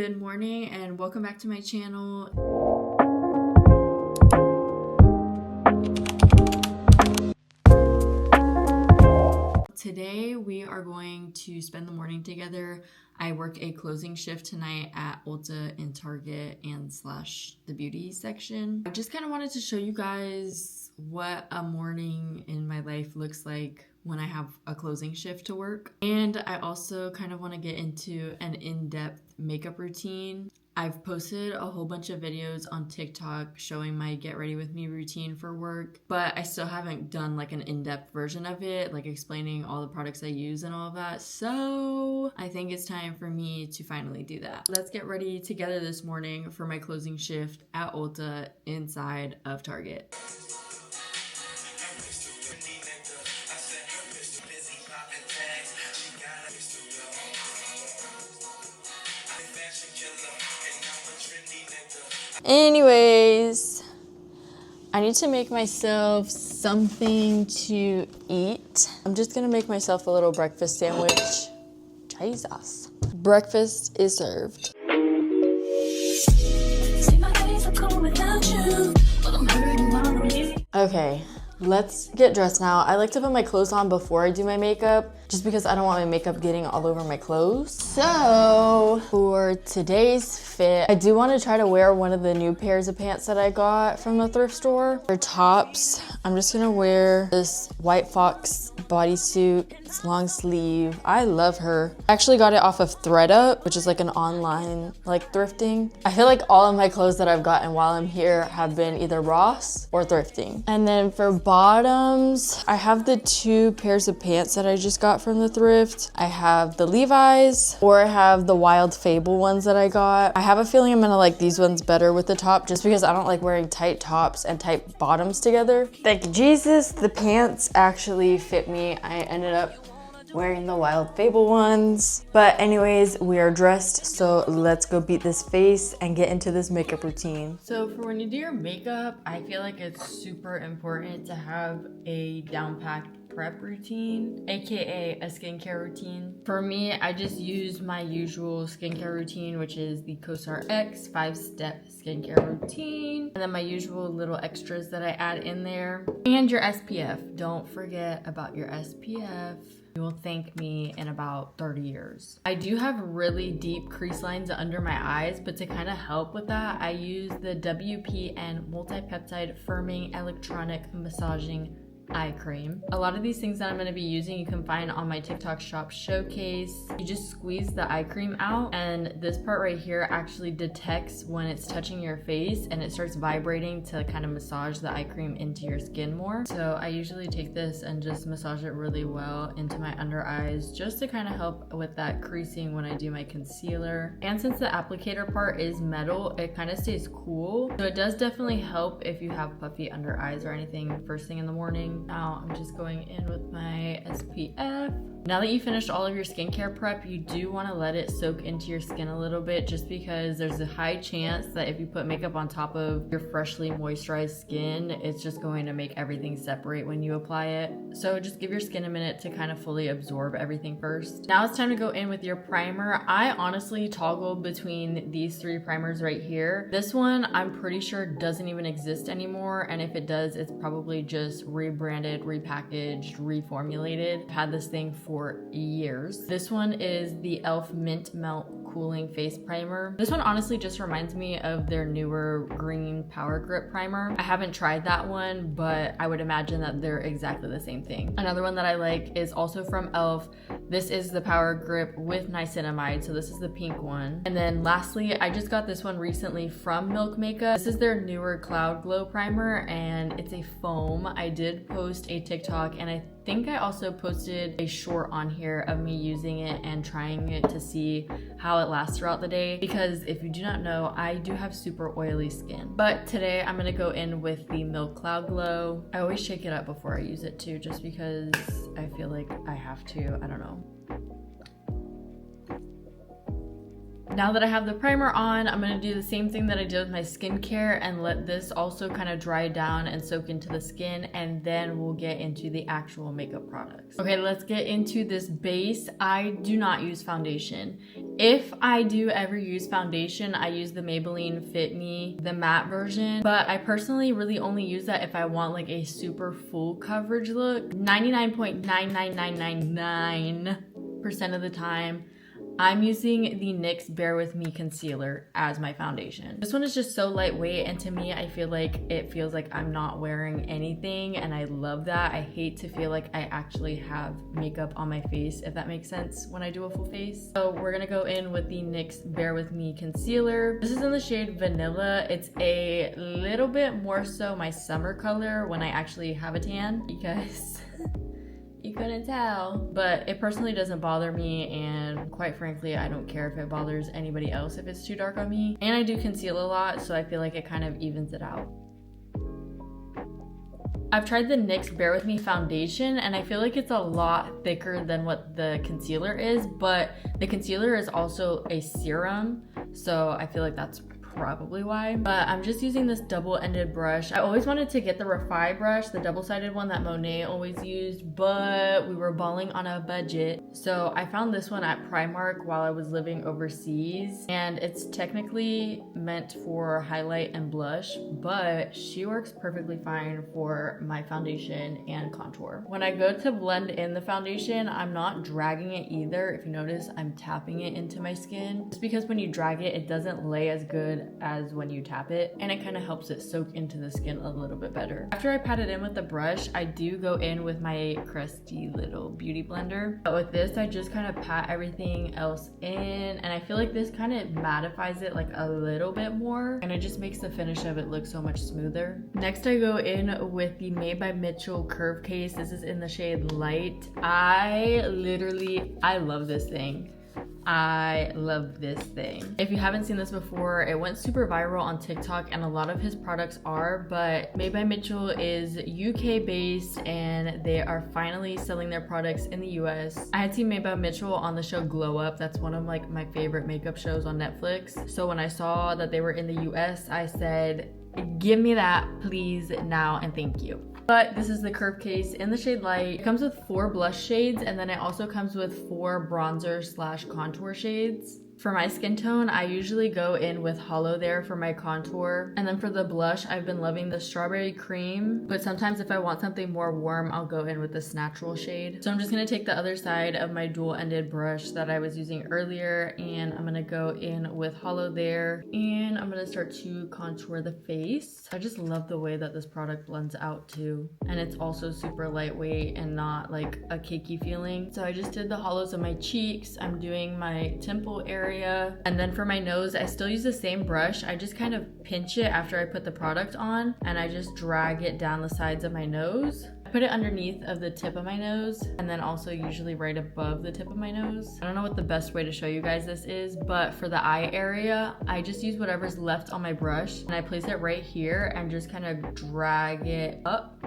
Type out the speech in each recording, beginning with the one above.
Good morning and welcome back to my channel. Today we are going to spend the morning together. I work a closing shift tonight at Ulta and Target and / the beauty section. I just kind of wanted to show you guys what a morning in my life looks like when I have a closing shift to work. And I also kind of want to get into an in-depth makeup routine. I've posted a whole bunch of videos on TikTok showing my get ready with me routine for work, but I still haven't done like an in-depth version of it, like explaining all the products I use and all of that. So I think it's time for me to finally do that. Let's get ready together this morning for my closing shift at Ulta inside of Target. Anyways, I need to make myself something to eat. I'm just gonna make myself a little breakfast sandwich. Jesus. Breakfast is served. Okay, let's get dressed now. I like to put my clothes on before I do my makeup, just because I don't want my makeup getting all over my clothes. So for today's fit, I do want to try to wear one of the new pairs of pants that I got from the thrift store. For tops, I'm just gonna wear this White Fox bodysuit. It's long sleeve. I love her. I actually got it off of ThredUp, which is like an online like thrifting. I feel like all of my clothes that I've gotten while I'm here have been either Ross or thrifting. And then for bottoms, I have the 2 pairs of pants that I just got from the thrift. I have the Levi's, or I have the Wild Fable ones that I got. I have a feeling I'm gonna like these ones better with the top, just because I don't like wearing tight tops and tight bottoms together. Thank you, Jesus. The pants actually fit me. I ended up wearing the Wild Fable ones. But anyways, we are dressed, so let's go beat this face and get into this makeup routine. So for when you do your makeup, I feel like it's super important to have a down-packed prep routine, aka a skincare routine. For me, I just use my usual skincare routine, which is the COSRX 5-step skincare routine, and then my usual little extras that I add in there, and your SPF. Don't forget about your SPF. You will thank me in about 30 years. I do have really deep crease lines under my eyes, but to kind of help with that, I use the WPN Multi-Peptide Firming Electronic Massaging Eye Cream. A lot of these things that I'm going to be using you can find on my TikTok shop showcase. You just squeeze the eye cream out, and this part right here actually detects when it's touching your face, and it starts vibrating to kind of massage the eye cream into your skin more. So I usually take this and just massage it really well into my under eyes, just to kind of help with that creasing when I do my concealer. And since the applicator part is metal, it kind of stays cool, so it does definitely help if you have puffy under eyes or anything first thing in the morning. Now I'm just going in with my SPF. Now that you finished all of your skincare prep, you do want to let it soak into your skin a little bit, just because there's a high chance that if you put makeup on top of your freshly moisturized skin, it's just going to make everything separate when you apply it. So just give your skin a minute to kind of fully absorb everything first. Now it's time to go in with your primer. I honestly toggle between these 3 primers right here. This one I'm pretty sure doesn't even exist anymore, and if it does, it's probably just rebranded, repackaged, reformulated. I've had this thing for years. This one is the e.l.f. Mint Melt Cooling Face Primer. This one honestly just reminds me of their newer green Power Grip primer. I haven't tried that one, but I would imagine that they're exactly the same thing. Another one that I like is also from e.l.f. This is the Power Grip with niacinamide, so this is the pink one. And then lastly, I just got this one recently from Milk Makeup. This is their newer Cloud Glow primer, and it's a foam. I did post a TikTok, and I think I also posted a short on here of me using it and trying it to see how it lasts throughout the day, because if you do not know, I do have super oily skin. But today I'm gonna go in with the Milk Cloud Glow. I always shake it up before I use it too, just because I feel like I have to. I don't know. Now that I have the primer on, I'm gonna do the same thing that I did with my skincare and let this also kind of dry down and soak into the skin, and then we'll get into the actual makeup products. Okay, let's get into this base. I do not use foundation. If I do ever use foundation, I use the Maybelline Fit Me, the matte version, but I personally really only use that if I want like a super full coverage look. 99.99999% of the time, I'm using the NYX Bare With Me concealer as my foundation. This one is just so lightweight, and to me, I feel like it feels like I'm not wearing anything, and I love that. I hate to feel like I actually have makeup on my face, if that makes sense, when I do a full face. So we're gonna go in with the NYX Bare With Me concealer. This is in the shade Vanilla. It's a little bit more so my summer color when I actually have a tan, because you couldn't tell, but it personally doesn't bother me, and quite frankly, I don't care if it bothers anybody else if it's too dark on me. And I do conceal a lot, so I feel like it kind of evens it out. I've tried the NYX Bare With Me foundation, and I feel like it's a lot thicker than what the concealer is, but the concealer is also a serum, so I feel like that's probably why. But I'm just using this double-ended brush. I always wanted to get the Refy brush, the double-sided one that Monet always used, but we were balling on a budget. So I found this one at Primark while I was living overseas, and it's technically meant for highlight and blush, but she works perfectly fine for my foundation and contour. When I go to blend in the foundation, I'm not dragging it either. If you notice, I'm tapping it into my skin. Just because when you drag it, it doesn't lay as good as when you tap it, and it kind of helps it soak into the skin a little bit better. After I pat it in with the brush, I do go in with my crusty little beauty blender. But with this, I just kind of pat everything else in, and I feel like this kind of mattifies it like a little bit more, and it just makes the finish of it look so much smoother. Next, I go in with the Made by Mitchell curve case. This is in the shade Light. I love this thing. I love this thing. If you haven't seen this before, it went super viral on TikTok, and a lot of his products are, but Made by Mitchell is UK based, and they are finally selling their products in the US. I had seen Made by Mitchell on the show Glow Up. That's one of like my favorite makeup shows on Netflix. So when I saw that they were in the US, I said, give me that please now and thank you. But this is the curve case in the shade Light. It comes with 4 blush shades, and then it also comes with 4 bronzer / contour shades. For my skin tone, I usually go in with Hollow There for my contour. And then for the blush, I've been loving the Strawberry Cream. But sometimes if I want something more warm, I'll go in with this Natural shade. So I'm just going to take the other side of my dual-ended brush that I was using earlier, and I'm going to go in with Hollow There. And I'm going to start to contour the face. I just love the way that this product blends out too. And it's also super lightweight and not like a cakey feeling. So I just did the hollows of my cheeks. I'm doing my temple area. And then for my nose, I still use the same brush. I just kind of pinch it after I put the product on, and I just drag it down the sides of my nose. I put it underneath of the tip of my nose, and then also usually right above the tip of my nose. I don't know what the best way to show you guys this is, but for the eye area, I just use whatever's left on my brush, and I place it right here and just kind of drag it up,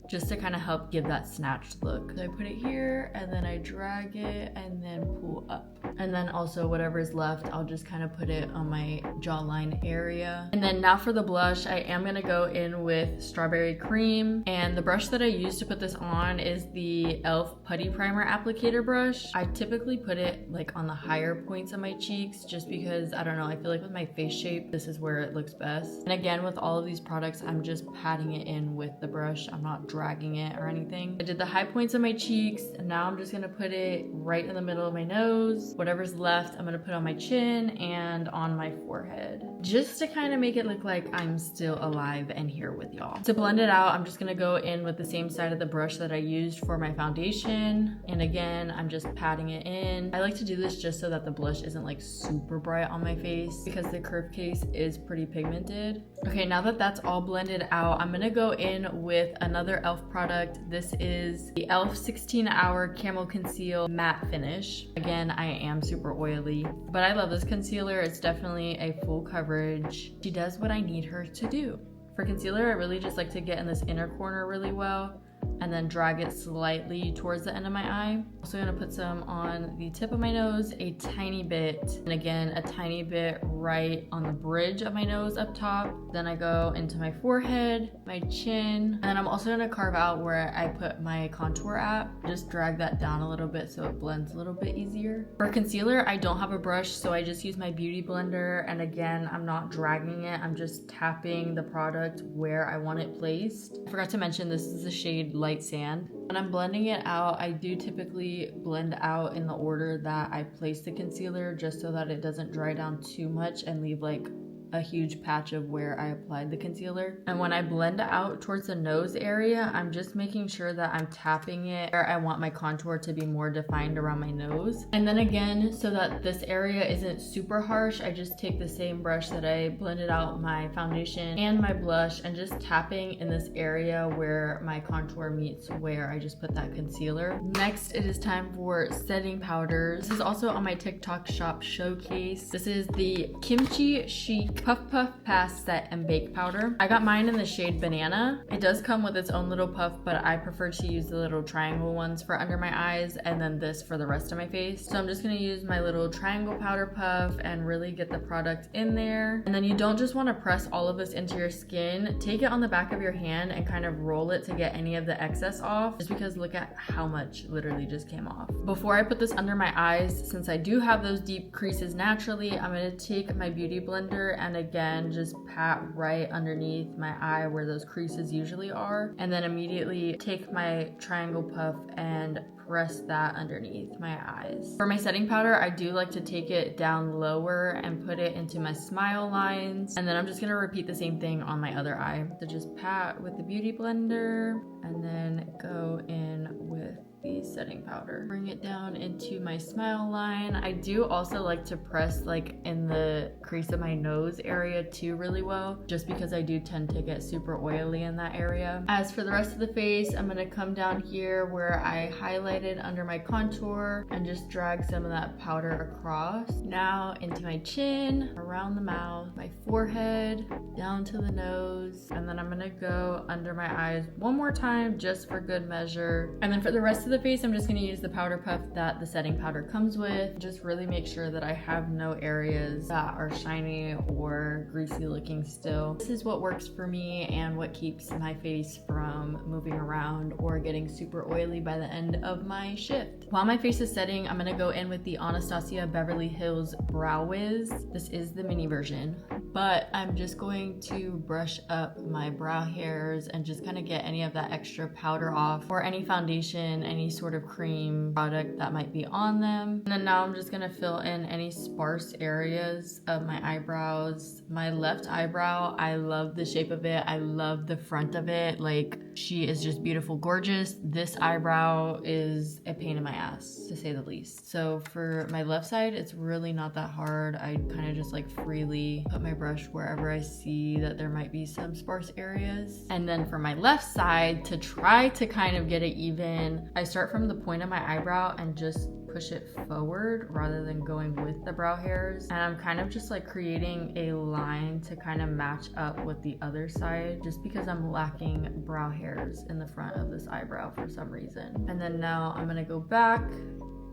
just to kind of help give that snatched look. So I put it here, and then I drag it and then pull up. And then also whatever is left, I'll just kind of put it on my jawline area. And then now for the blush, I am gonna go in with Strawberry Cream. And the brush that I use to put this on is the e.l.f. Putty Primer Applicator brush. I typically put it like on the higher points of my cheeks, just because, I don't know, I feel like with my face shape, this is where it looks best. And again, with all of these products, I'm just patting it in with the brush. I'm not dragging it or anything. I did the high points of my cheeks, and now I'm just gonna put it right in the middle of my nose. Whatever's left, I'm gonna put on my chin and on my forehead, just to kind of make it look like I'm still alive and here with y'all. To blend it out, I'm just gonna go in with the same side of the brush that I used for my foundation. And again, I'm just patting it in. I like to do this just so that the blush isn't like super bright on my face, because the curve case is pretty pigmented. Okay, now that that's all blended out, I'm gonna go in with another e.l.f. product. This is the e.l.f. 16-Hour Camo Conceal Matte Finish. Again, I am super oily, but I love this concealer. It's definitely a full coverage. She does what I need her to do. For concealer, I really just like to get in this inner corner really well, and then drag it slightly towards the end of my eye. Also gonna put some on the tip of my nose, a tiny bit, and again, a tiny bit right on the bridge of my nose up top. Then I go into my forehead, my chin, and then I'm also gonna carve out where I put my contour at. Just drag that down a little bit so it blends a little bit easier. For concealer, I don't have a brush, so I just use my beauty blender, and again, I'm not dragging it, I'm just tapping the product where I want it placed. I forgot to mention this is the shade Light Sand. When I'm blending it out, I do typically blend out in the order that I place the concealer, just so that it doesn't dry down too much and leave like a huge patch of where I applied the concealer. And when I blend out towards the nose area, I'm just making sure that I'm tapping it where I want my contour to be more defined around my nose. And then again, so that this area isn't super harsh, I just take the same brush that I blended out my foundation and my blush and just tapping in this area where my contour meets where I just put that concealer. Next, it is time for setting powders. This is also on my TikTok shop showcase. This is the Kimchi Chic Puff Puff Pass Set and Bake Powder. I got mine in the shade Banana. It does come with its own little puff, but I prefer to use the little triangle ones for under my eyes and then this for the rest of my face. So I'm just gonna use my little triangle powder puff and really get the product in there. And then you don't just wanna press all of this into your skin. Take it on the back of your hand and kind of roll it to get any of the excess off, just because look at how much literally just came off. Before I put this under my eyes, since I do have those deep creases naturally, I'm gonna take my beauty blender and again just pat right underneath my eye where those creases usually are, and then immediately take my triangle puff and press that underneath my eyes. For my setting powder, I do like to take it down lower and put it into my smile lines, and then I'm just gonna repeat the same thing on my other eye. So just pat with the beauty blender and then go in with the setting powder. Bring it down into my smile line. I do also like to press like in the crease of my nose area too really well, just because I do tend to get super oily in that area. As for the rest of the face, I'm gonna come down here where I highlighted under my contour and just drag some of that powder across. Now into my chin, around the mouth, my forehead, down to the nose, and then I'm gonna go under my eyes one more time just for good measure. And then for the rest of the face, I'm just gonna use the powder puff that the setting powder comes with. Just really make sure that I have no areas that are shiny or greasy looking still. This is what works for me and what keeps my face from moving around or getting super oily by the end of my shift. While my face is setting, I'm gonna go in with the Anastasia Beverly Hills Brow Wiz. This is the mini version, but I'm just going to brush up my brow hairs and just kind of get any of that extra powder off, or any foundation, any sort of cream product that might be on them. And then now I'm just gonna fill in any sparse areas of my eyebrows. My left eyebrow, I love the shape of it. I love the front of it. Like, she is just beautiful, gorgeous. This eyebrow is a pain in my ass, to say the least. So for my left side, it's really not that hard. I kind of just like freely put my brush wherever I see that there might be some sparse areas. And then for my left side, to try to kind of get it even, I start from the point of my eyebrow and just push it forward rather than going with the brow hairs. And I'm kind of just like creating a line to kind of match up with the other side, just because I'm lacking brow hairs in the front of this eyebrow for some reason. And then now I'm gonna go back,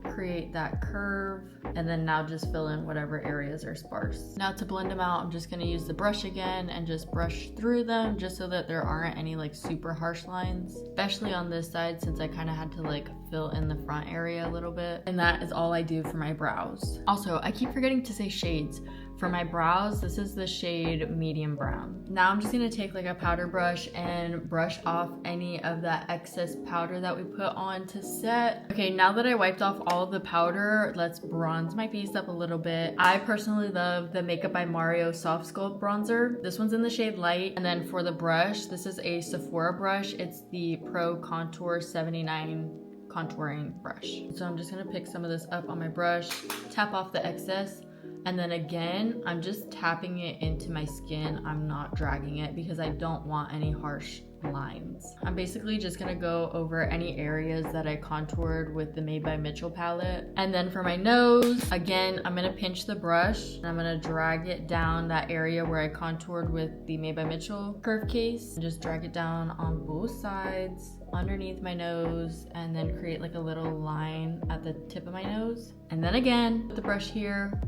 create that curve, and then now just fill in whatever areas are sparse. Now to blend them out, I'm just gonna use the brush again and just brush through them just so that there aren't any like super harsh lines, especially on this side since I kind of had to like fill in the front area a little bit. And that is all I do for my brows. Also, I keep forgetting to say shades. For my brows, this is the shade medium brown. Now I'm just gonna take like a powder brush and brush off any of that excess powder that we put on to set. Okay, now that I wiped off all of the powder, let's bronze my face up a little bit. I personally love the Makeup by Mario Soft Sculpt Bronzer. This one's in the shade Light. And then for the brush, this is a Sephora brush. It's the Pro Contour 79 contouring brush. So I'm just gonna pick some of this up on my brush, tap off the excess, and then again, I'm just tapping it into my skin. I'm not dragging it because I don't want any harsh lines. I'm basically just gonna go over any areas that I contoured with the Made by Mitchell palette. And then for my nose, again, I'm gonna pinch the brush and I'm gonna drag it down that area where I contoured with the Made by Mitchell curve case. And just drag it down on both sides. underneath my nose and then create like a little line at the tip of my nose. And then again, put the brush here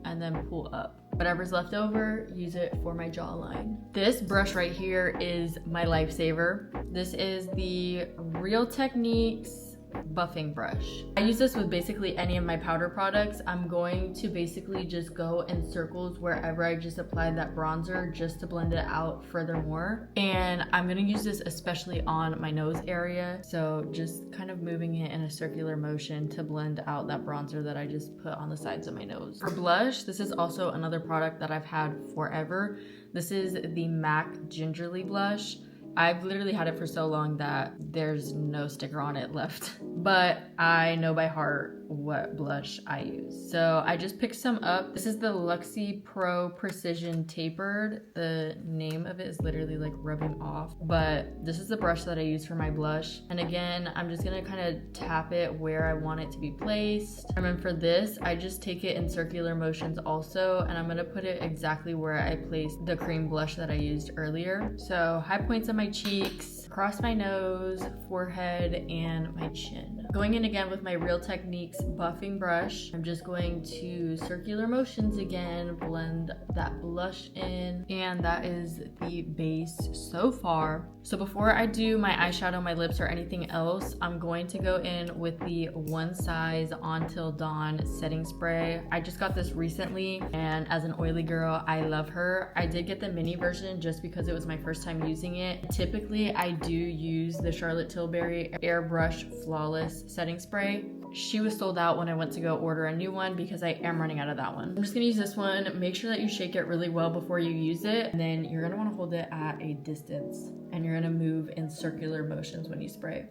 and then pull up. Whatever's left over, use it for my jawline. This brush right here is my lifesaver. This is the Real Techniques buffing brush. I use this with basically any of my powder products. I'm going to basically just go in circles wherever I just applied that bronzer just to blend it out furthermore. And I'm gonna use this especially on my nose area. So just kind of moving it in a circular motion to blend out that bronzer that I just put on the sides of my nose. For blush, this is also another product that I've had forever. This is the MAC Gingerly blush. I've literally had it for so long that there's no sticker on it left, but I know by heart what blush I use. So I just picked some up. This is the Luxie Pro Precision Tapered. The name of it is literally like rubbing off, but this is the brush that I use for my blush. And again, I'm just gonna kind of tap it where I want it to be placed. And then for this, I just take it in circular motions also, and I'm gonna put it exactly where I placed the cream blush that I used earlier. So high points on my cheeks, across my nose, forehead, and my chin. Going in again with my Real Techniques buffing brush, I'm just going to circular motions again, blend that blush in, and that is the base so far. So before I do my eyeshadow, my lips, or anything else, I'm going to go in with the One Size Until Dawn setting spray. I just got this recently, and as an oily girl, I love her. I did get the mini version just because it was my first time using it. Typically, I do use the Charlotte Tilbury Airbrush Flawless setting spray. She was sold out when I went to go order a new one because I am running out of that one. I'm just gonna use this one. Make sure that you shake it really well before you use it. And then you're gonna wanna hold it at a distance, and you're gonna move in circular motions when you spray.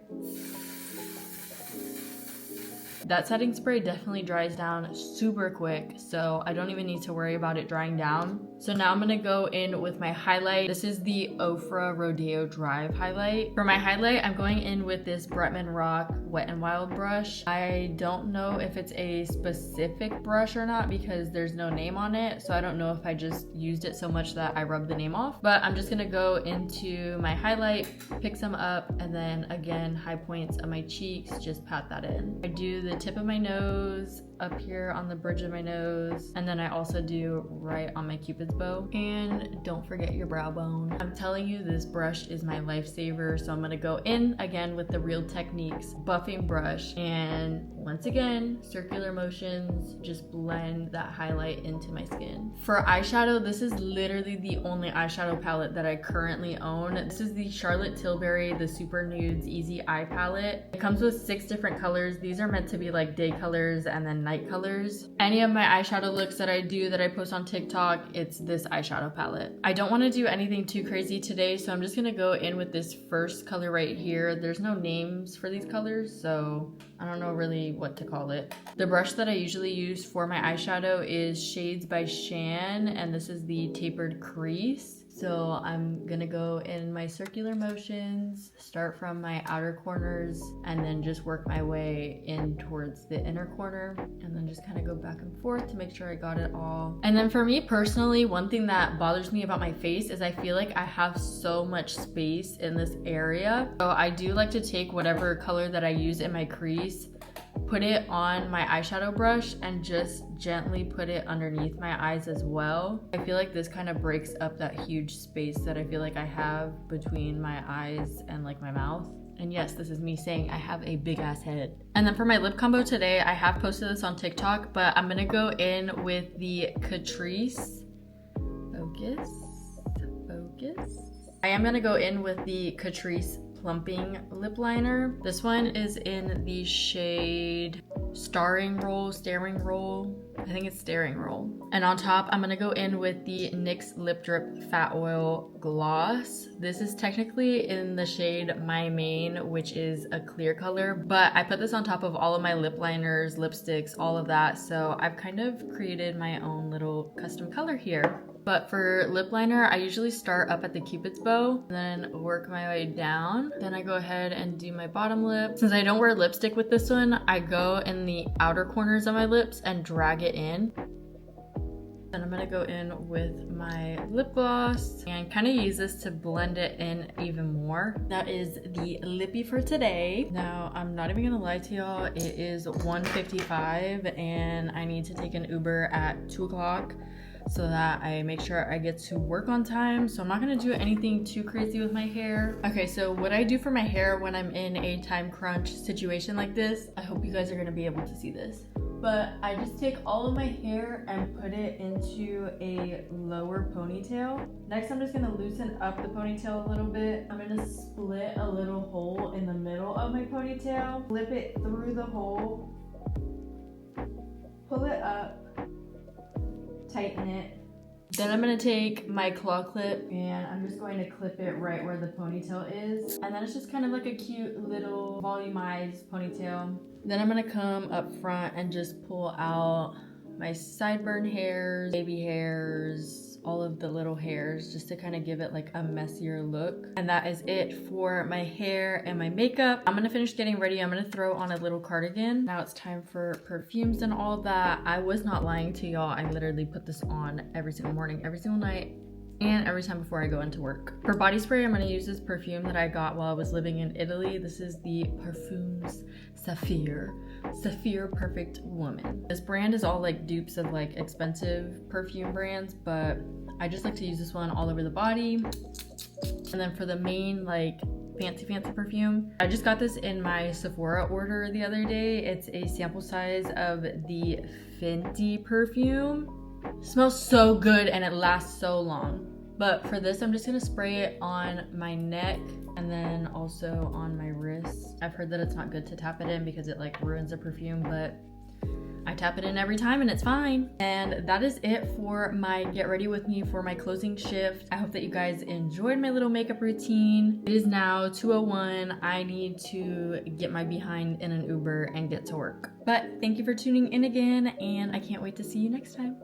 That setting spray definitely dries down super quick, so I don't even need to worry about it drying down. So now I'm gonna go in with my highlight. This is the Ofra Rodeo Drive highlight. For my highlight, I'm going in with this Bretman Rock Wet n Wild brush. I don't know if it's a specific brush or not because there's no name on it, so I don't know if I just used it so much that I rubbed the name off. But I'm just gonna go into my highlight, pick some up, and then again, high points on my cheeks, just pat that in. I do the tip of my nose, up here on the bridge of my nose, and then I also do right on my cupid's bow. And don't forget your brow bone. I'm telling you, this brush is my lifesaver, so I'm gonna go in again with the Real Techniques buffing brush, and once again, circular motions, just blend that highlight into my skin. For eyeshadow, this is literally the only eyeshadow palette that I currently own. This is the Charlotte Tilbury, the Super Nudes Easy Eye Palette. It comes with 6 different colors. These are meant to be like day colors and then night colors. Any of my eyeshadow looks that I do that I post on TikTok, it's this eyeshadow palette. I don't want to do anything too crazy today, so I'm just gonna go in with this first color right here. There's no names for these colors, so I don't know really what to call it. The brush that I usually use for my eyeshadow is Shades by Shan, and this is the Tapered Crease. So I'm gonna go in my circular motions, start from my outer corners, and then just work my way in towards the inner corner, and then just kind of go back and forth to make sure I got it all. And then for me personally, one thing that bothers me about my face is I feel like I have so much space in this area. So I do like to take whatever color that I use in my crease, put it on my eyeshadow brush, and just gently put it underneath my eyes as well. I feel like this kind of breaks up that huge space that I feel like I have between my eyes and like my mouth. And yes, this is me saying I have a big ass head. And then for my lip combo today, I have posted this on TikTok, but I'm gonna go in with the Catrice, focus. I am gonna go in with the Catrice Plumping Lip Liner. This one is in the shade Staring Roll. I think it's Staring Roll. And on top, I'm gonna go in with the NYX Lip Drip Fat Oil Gloss. This is technically in the shade My Main, which is a clear color, but I put this on top of all of my lip liners, lipsticks, all of that. So I've kind of created my own little custom color here. But for lip liner, I usually start up at the Cupid's bow, then work my way down. Then I go ahead and do my bottom lip. Since I don't wear lipstick with this one, I go in the outer corners of my lips and drag it in. Then I'm gonna go in with my lip gloss and kind of use this to blend it in even more. That is the lippy for today. Now, I'm not even gonna lie to y'all, it is 1:55 and I need to take an Uber at 2 o'clock so that I make sure I get to work on time. So I'm not gonna do anything too crazy with my hair. Okay, so what I do for my hair when I'm in a time crunch situation like this, I hope you guys are gonna be able to see this. But I just take all of my hair and put it into a lower ponytail. Next, I'm just gonna loosen up the ponytail a little bit. I'm gonna split a little hole in the middle of my ponytail, flip it through the hole, pull it up, tighten it. Then I'm gonna take my claw clip and I'm just going to clip it right where the ponytail is. And then it's just kind of like a cute little volumized ponytail. Then I'm gonna come up front and just pull out my sideburn hairs, baby hairs, all of the little hairs, just to kind of give it like a messier look. And that is it for my hair and my makeup. I'm gonna finish getting ready. I'm gonna throw on a little cardigan. Now it's time for perfumes and all that. I was not lying to y'all. I literally put this on every single morning, every single night, and every time before I go into work. For body spray, I'm gonna use this perfume that I got while I was living in Italy. This is the Parfums Saphir Perfect Woman. This brand is all like dupes of like expensive perfume brands, but I just like to use this one all over the body. And then for the main like fancy perfume, I just got this in my Sephora order the other day. It's a sample size of the Fenty perfume. It smells so good and it lasts so long. But for this, I'm just gonna spray it on my neck and then also on my wrists. I've heard that it's not good to tap it in because it like ruins the perfume, but I tap it in every time and it's fine. And that is it for my get ready with me for my closing shift. I hope that you guys enjoyed my little makeup routine. It is now 2:01. I need to get my behind in an Uber and get to work. But thank you for tuning in again, and I can't wait to see you next time.